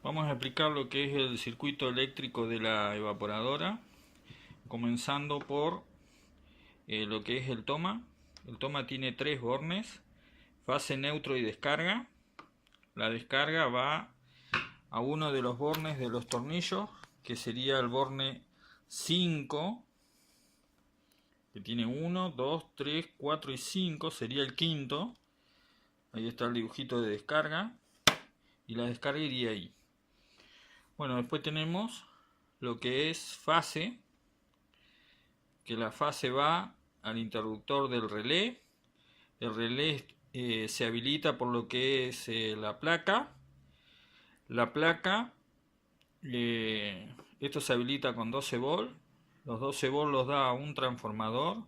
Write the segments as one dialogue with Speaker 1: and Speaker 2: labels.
Speaker 1: Vamos a explicar lo que es el circuito eléctrico de la evaporadora, comenzando por lo que es el toma. El toma tiene tres bornes: fase, neutro y descarga. La descarga va a uno de los bornes de los tornillos, que sería el borne 5, que tiene 1, 2, 3, 4 y 5, sería el quinto. Ahí está el dibujito de descarga, y la descarga iría ahí. Bueno, después tenemos lo que es fase, que la fase va al interruptor del relé. El relé se habilita por lo que es la placa. La placa, esto se habilita con 12 volts. Los 12 volts los da un transformador.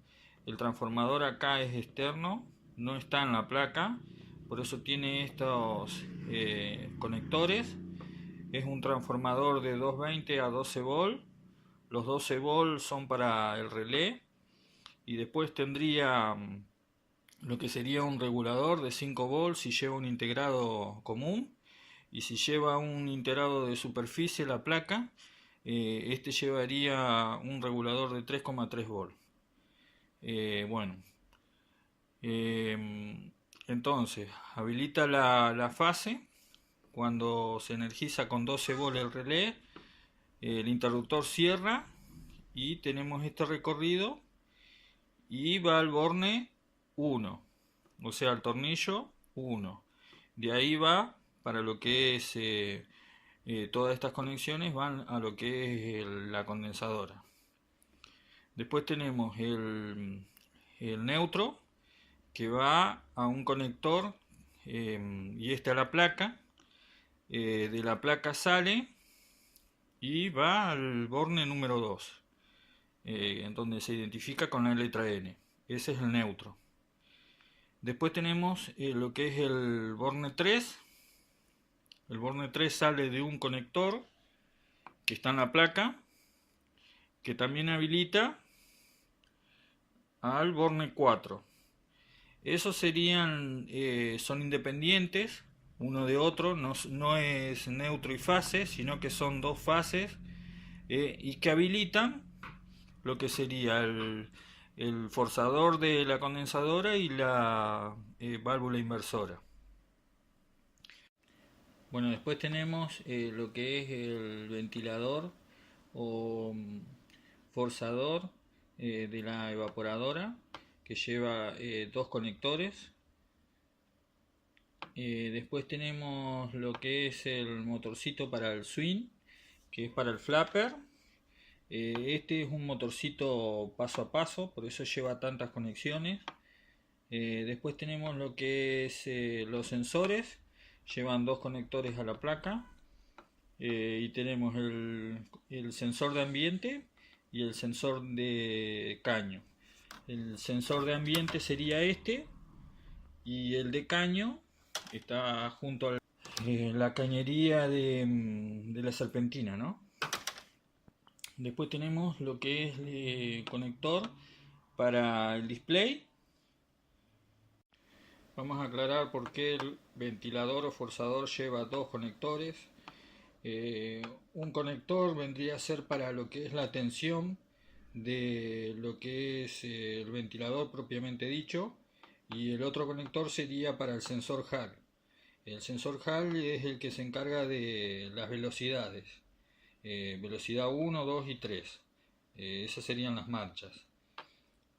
Speaker 1: El transformador acá es externo, no está en la placa, por eso tiene estos conectores. Es un transformador de 220 a 12 volts. Los 12 volts son para el relé. Y después tendría lo que sería un regulador de 5 volts si lleva un integrado común. Y si lleva un integrado de superficie la placa, este llevaría un regulador de 3,3 volts. Bueno, entonces habilita la fase. Cuando se energiza con 12 volts el relé, el interruptor cierra y tenemos este recorrido y va al borne 1, o sea, al tornillo 1. De ahí va para lo que es todas estas conexiones van a lo que es la condensadora. Después tenemos el neutro, que va a un conector y a la placa. De la placa sale y va al borne número 2, en donde se identifica con la letra N. Ese es el neutro. Después tenemos lo que es el borne 3. El borne 3 sale de un conector que está en la placa, que también habilita al borne 4. Esos serían, son independientes uno de otro, no es neutro y fase, sino que son dos fases y que habilitan lo que sería el forzador de la condensadora y la válvula inversora. Bueno, después tenemos lo que es el ventilador o forzador de la evaporadora, que lleva dos conectores. Después tenemos lo que es el motorcito para el swing, que es para el flapper. Este es un motorcito paso a paso, por eso lleva tantas conexiones. Después tenemos lo que es los sensores, llevan dos conectores a la placa. Y tenemos el sensor de ambiente y el sensor de caño. El sensor de ambiente sería este, y el de caño está junto a la cañería de la serpentina, ¿no? Después tenemos lo que es el conector para el display. Vamos a aclarar por qué el ventilador o forzador lleva dos conectores. Un conector vendría a ser para lo que es la tensión de lo que es el ventilador propiamente dicho, y el otro conector sería para el sensor Hall. El sensor Hall es el que se encarga de las velocidades, velocidad 1, 2 y 3. Esas serían las marchas.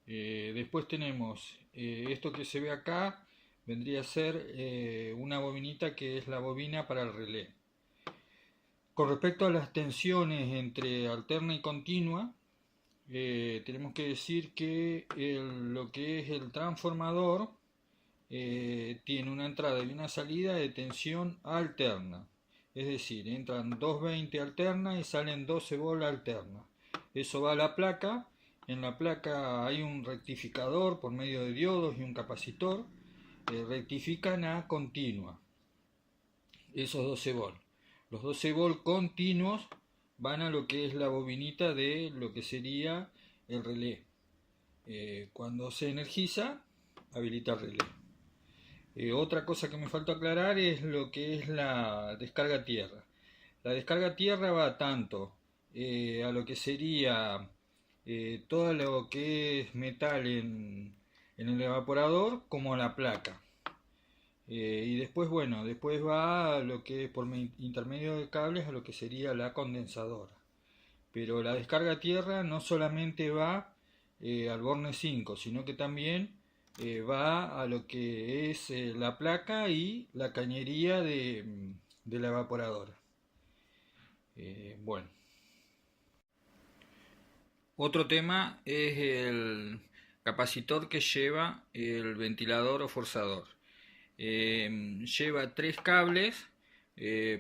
Speaker 1: Después tenemos esto que se ve acá, vendría a ser una bobinita que es la bobina para el relé. Con respecto a las tensiones entre alterna y continua, tenemos que decir que lo que es el transformador tiene una entrada y una salida de tensión alterna. Es decir, entran 220 alterna y salen 12 volts alterna. Eso va a la placa. En la placa hay un rectificador por medio de diodos y un capacitor. Rectifican a continua esos 12 volts. Los 12 volts continuos van a lo que es la bobinita de lo que sería el relé. Cuando se energiza, habilita el relé. Otra cosa que me falta aclarar es lo que es la descarga a tierra. La descarga tierra va tanto a lo que sería todo lo que es metal en el evaporador como a la placa. Y después, bueno, después va a lo que por intermedio de cables a lo que sería la condensadora. Pero la descarga a tierra no solamente va al Borne 5, sino que también va a lo que es la placa y la cañería de la evaporadora. Bueno, otro tema es el capacitor que lleva el ventilador o forzador. Lleva tres cables,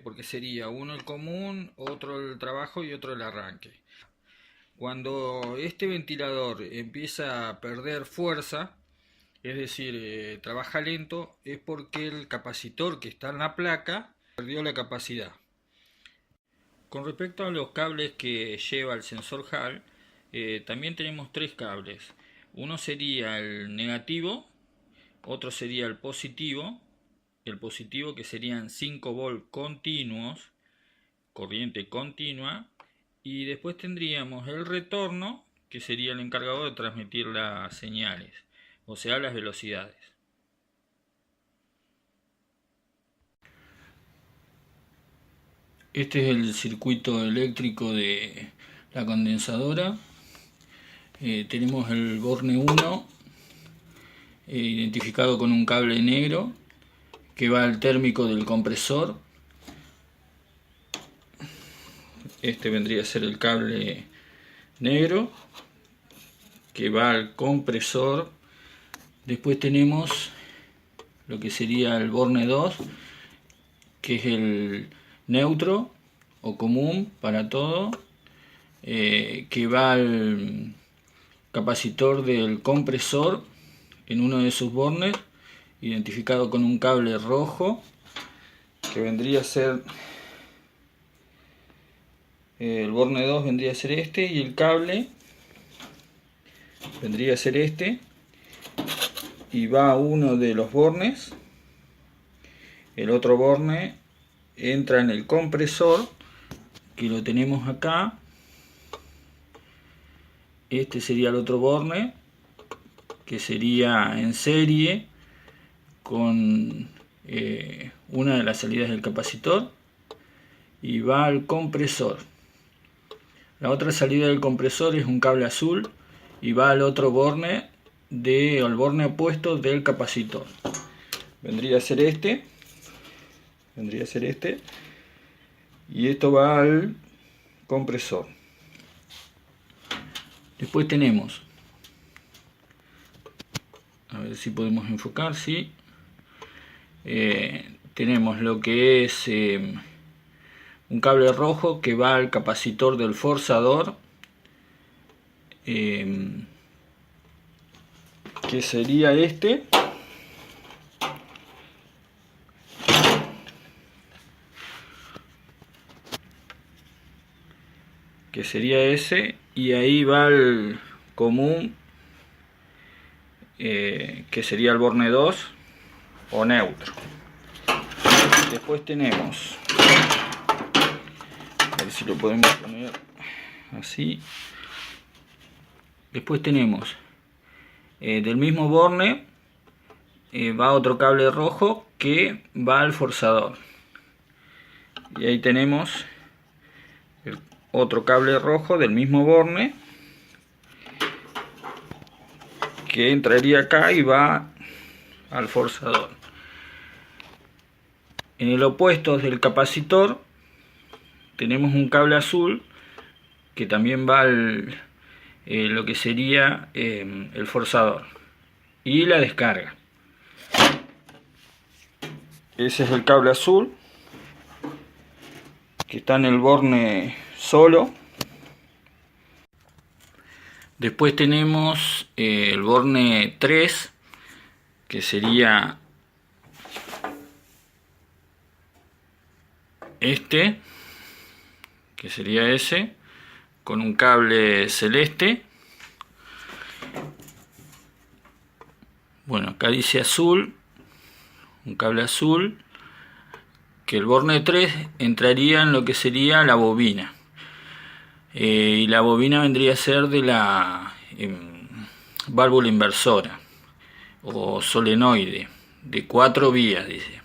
Speaker 1: porque sería uno el común, otro el trabajo y otro el arranque. Cuando este ventilador empieza a perder fuerza, es decir, trabaja lento, es porque el capacitor que está en la placa perdió la capacidad. Con respecto a los cables que lleva el sensor Hall, también tenemos tres cables. Uno sería el negativo, otro sería el positivo que serían 5 volts continuos, corriente continua, y después tendríamos el retorno, que sería el encargado de transmitir las señales, o sea, las velocidades. Este es el circuito eléctrico de la condensadora. Tenemos el Borne 1 identificado con un cable negro que va al térmico del compresor. Este vendría a ser el cable negro que va al compresor. Después tenemos lo que sería el Borne 2, que es el neutro o común para todo, que va al capacitor del compresor en uno de sus bornes, identificado con un cable rojo, que vendría a ser el Borne 2, vendría a ser este, y el cable vendría a ser este, y va a uno de los bornes. El otro borne entra en el compresor, que lo tenemos acá. Este sería el otro borne, que sería en serie con una de las salidas del capacitor, y va al compresor. La otra salida del compresor es un cable azul y va al otro borne, al borne opuesto del capacitor. Vendría a ser este, y esto va al compresor. Después tenemos, a ver si podemos enfocar, sí. Tenemos lo que es un cable rojo que va al capacitor del forzador, que sería este. Que sería ese, y ahí va el común, que sería el Borne 2 o neutro. Después tenemos, a ver si lo podemos poner así. Después tenemos del mismo borne va otro cable rojo que va al forzador, y ahí tenemos otro cable rojo del mismo borne que entraría acá y va al forzador. En el opuesto del capacitor tenemos un cable azul que también va al lo que sería el forzador y la descarga. Ese es el cable azul que está en el borne solo. Después tenemos el borne 3, que sería este, que sería ese, con un cable celeste. Bueno, acá dice azul, un cable azul que el borne 3 entraría en lo que sería la bobina. Y la bobina vendría a ser de la válvula inversora o solenoide de 4 vías, dice.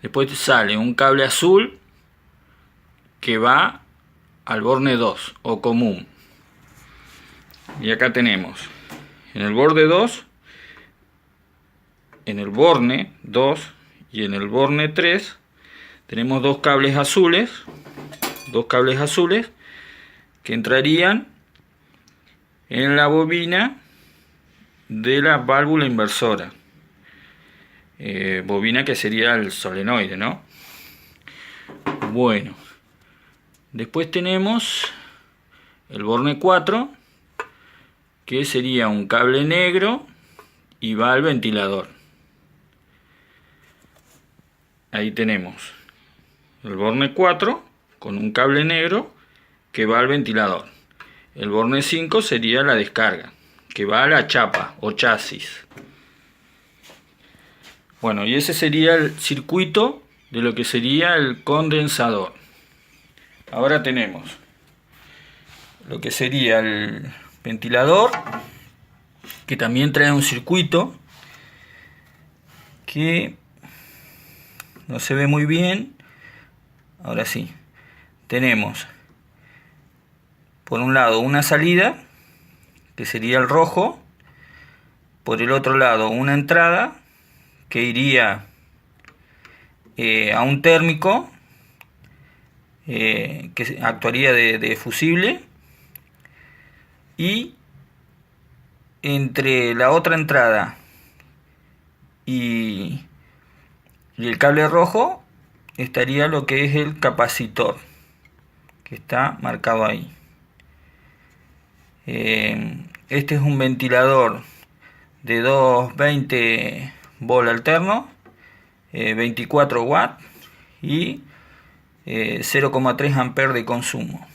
Speaker 1: Después sale un cable azul que va al borne 2 o común. Y acá tenemos en el borne 2 y en el borne 3 tenemos dos cables azules que entrarían en la bobina de la válvula inversora. Bobina que sería el solenoide, ¿no? Bueno, después tenemos el borne 4, que sería un cable negro y va al ventilador. Ahí tenemos el borne 4 con un cable negro que va al ventilador. El borne 5 sería la descarga, que va a la chapa o chasis. Bueno, y ese sería el circuito de lo que sería el condensador. Ahora tenemos lo que sería el ventilador, que también trae un circuito que no se ve muy bien. Ahora sí, tenemos por un lado una salida, que sería el rojo, por el otro lado una entrada que iría a un térmico que actuaría de fusible, y entre la otra entrada y el cable rojo estaría lo que es el capacitor, que está marcado ahí. Este es un ventilador de 220 volt alterno, 24 watts y 0,3 amperes de consumo.